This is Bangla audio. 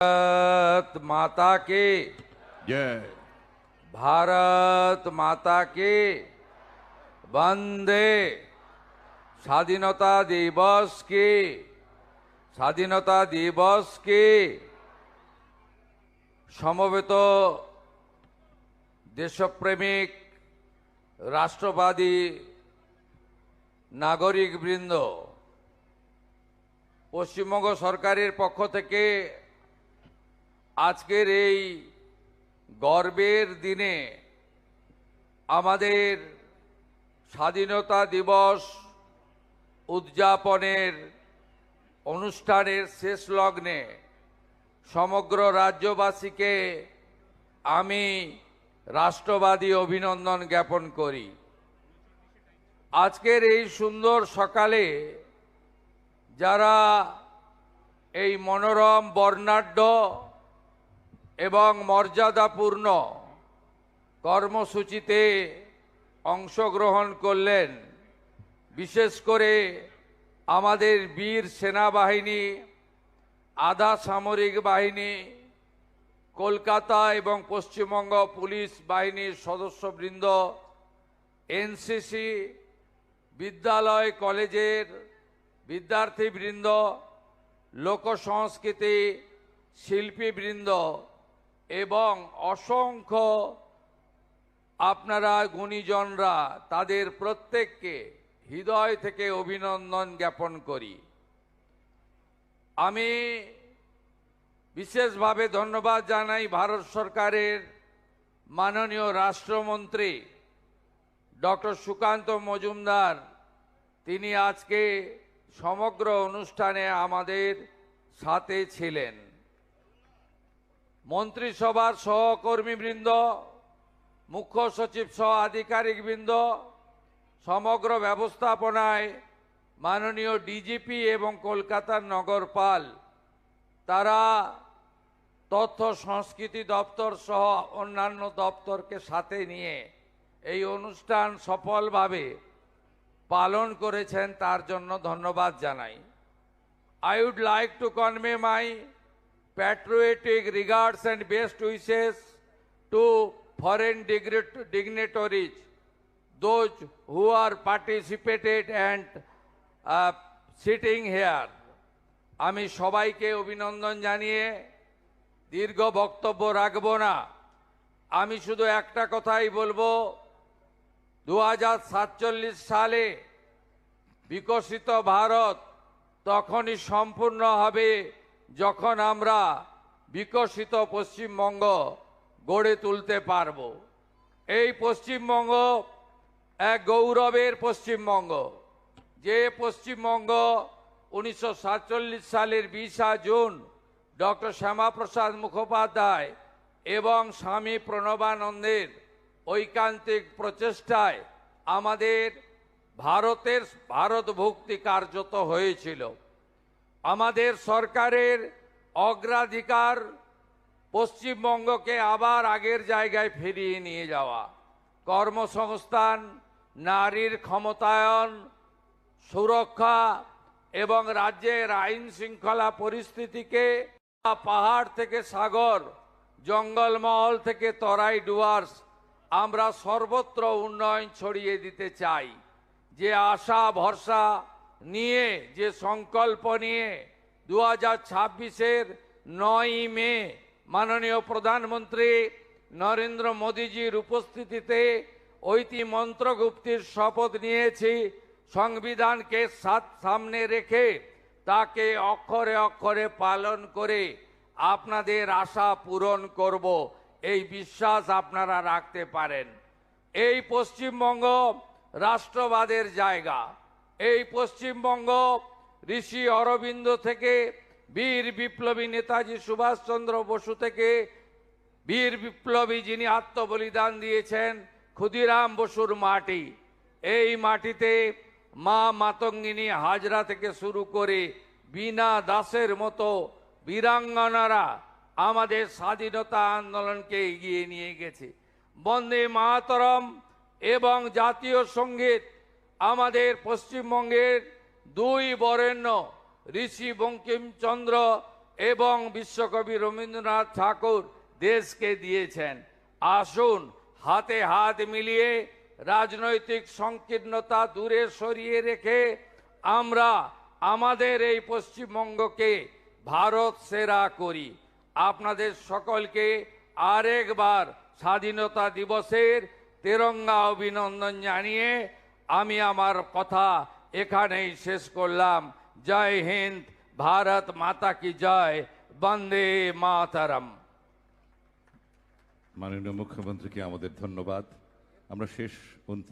भारत माता के जय। भारत माता के वंदे স্বাধীনতা দিবসকে সমবেত দেশপ্রেমিক রাষ্ট্রবাদী নাগরিকবৃন্দ, পশ্চিমবঙ্গ সরকারের পক্ষ থেকে আজকের এই গর্বের দিনে আমাদের স্বাধীনতা দিবস উদযাপনের অনুষ্ঠানের শেষ লগ্নে সমগ্র রাজ্যবাসীকে আমি রাষ্ট্রবাদী অভিনন্দন জ্ঞাপন করি। আজকের এই সুন্দর সকালে যারা এই মনোরম বর্ণাঢ্য এবং মর্যাদাপূর্ণ কর্মসূচিতে অংশগ্রহণ করলেন, বিশেষ করে আমাদের বীর সেনাবাহিনী, আধা সামরিক বাহিনী, কলকাতা এবং পশ্চিমবঙ্গ পুলিশ বাহিনীর সদস্যবৃন্দ, এনসিসি, বিদ্যালয় কলেজের বিদ্যার্থীবৃন্দ, লোকসংস্কৃতি শিল্পীবৃন্দ এবং অসংখ্য আপনারা গুণীজনরা, তাদের প্রত্যেককে হৃদয় থেকে অভিনন্দন জ্ঞাপন করি। আমি বিশেষভাবে ধন্যবাদ জানাই ভারত সরকারের মাননীয় রাষ্ট্রমন্ত্রী ডক্টর সুকান্ত মজুমদার। তিনি আজকে সমগ্র অনুষ্ঠানে আমাদের সাথে ছিলেন। মন্ত্রিসভার সহকর্মীবৃন্দ, মুখ্য সচিব সহ আধিকারিকবৃন্দ, সমগ্র ব্যবস্থাপনায় মাননীয় ডিজিপি এবং কলকাতার নগরপাল, তারা তথ্য সংস্কৃতি দপ্তর সহ অন্যান্য দপ্তরকে সাথে নিয়ে এই অনুষ্ঠান সফলভাবে পালন করেছেন, তার জন্য ধন্যবাদ জানাই। I would like to convey my patriotic regards and best wishes to foreign dignitaries, those who are participated and sitting here. আমি সবাইকে অভিনন্দন জানিয়ে দীর্ঘ বক্তব্য রাখব না। আমি শুধু একটা কথাই বলবো, 2047 সালে বিকশিত ভারত তখনই সম্পূর্ণ হবে যখন আমরা বিকশিত পশ্চিমবঙ্গ গড়ে তুলতে পারব। এই পশ্চিমবঙ্গ এক গৌরবের পশ্চিমবঙ্গ, যে পশ্চিমবঙ্গ 1947 সালের 20 জুন ডক্টর শ্যামাপ্রসাদ মুখোপাধ্যায় এবং স্বামী প্রণবানন্দের ঐকান্তিক প্রচেষ্টায় আমাদের ভারত ভক্তি কার্যত হয়েছিল। আমাদের সরকারের অগ্রাধিকার পশ্চিমবঙ্গকে আবার আগের জায়গায় ফিরিয়ে নিয়ে যাওয়া, কর্মসংস্থান, নারীর ক্ষমতায়ন, সুরক্ষা এবং রাজ্যের আইন শৃঙ্খলা পরিস্থিতিকে পাহাড় থেকে সাগর, জঙ্গলমহল থেকে তরাই ডুয়ার্স, আমরা সর্বত্র উন্নয়ন ছড়িয়ে দিতে চাই। যে আশা ভরসা নিয়ে, যে সংকল্প নিয়ে 2026-এর 9ই মে মাননীয় প্রধানমন্ত্রী নরেন্দ্র মোদীজির উপস্থিতিতে ঐতি মন্ত্রগুপ্তির শপথ নিয়েছি, সংবিধানকে সামনে রেখে তাকে অক্ষরে অক্ষরে পালন করে আপনাদের আশা পূরণ করব, এই বিশ্বাস আপনারা রাখতে পারেন। এই পশ্চিমবঙ্গ রাষ্ট্রবাদের জায়গা। এই পশ্চিমবঙ্গ ঋষি অরবিন্দ থেকে বীর বিপ্লবী নেতাজি সুভাষচন্দ্র বসু থেকে বীর বিপ্লবী যিনি আত্মবলিদান দিয়েছেন ক্ষুদিরাম বসুর মাটি। এই মাটিতে মা মাতঙ্গিনী হাজরা থেকে শুরু করে বীণা দাসের মতো বীরাঙ্গনারা আমাদের স্বাধীনতা আন্দোলনকে এগিয়ে নিয়ে গেছে। বন্দে মাতরম এবং জাতীয় সঙ্গীত আমাদের পশ্চিমবঙ্গের দুই বরেণ্য ঋষি বঙ্কিমচন্দ্র এবং বিশ্বকবি রবীন্দ্রনাথ ঠাকুর দেশকে দিয়েছেন। আসুন হাতে হাত মিলিয়ে রাজনৈতিক সংকীর্ণতা দূরে সরিয়ে রেখে আমরা আমাদের এই পশ্চিমবঙ্গকে ভারত সেরা করি। আপনাদের সকলকে আরেকবার স্বাধীনতা দিবসের তেরঙ্গা অভিনন্দন জানিয়ে আমি আমার কথা এখানেই শেষ করলাম। জয় হিন্দ, ভারত মাতা কি জয়, বন্দে মাতরম। মাননীয় মুখ্যমন্ত্রীকে আমাদের ধন্যবাদ। আমরা শেষ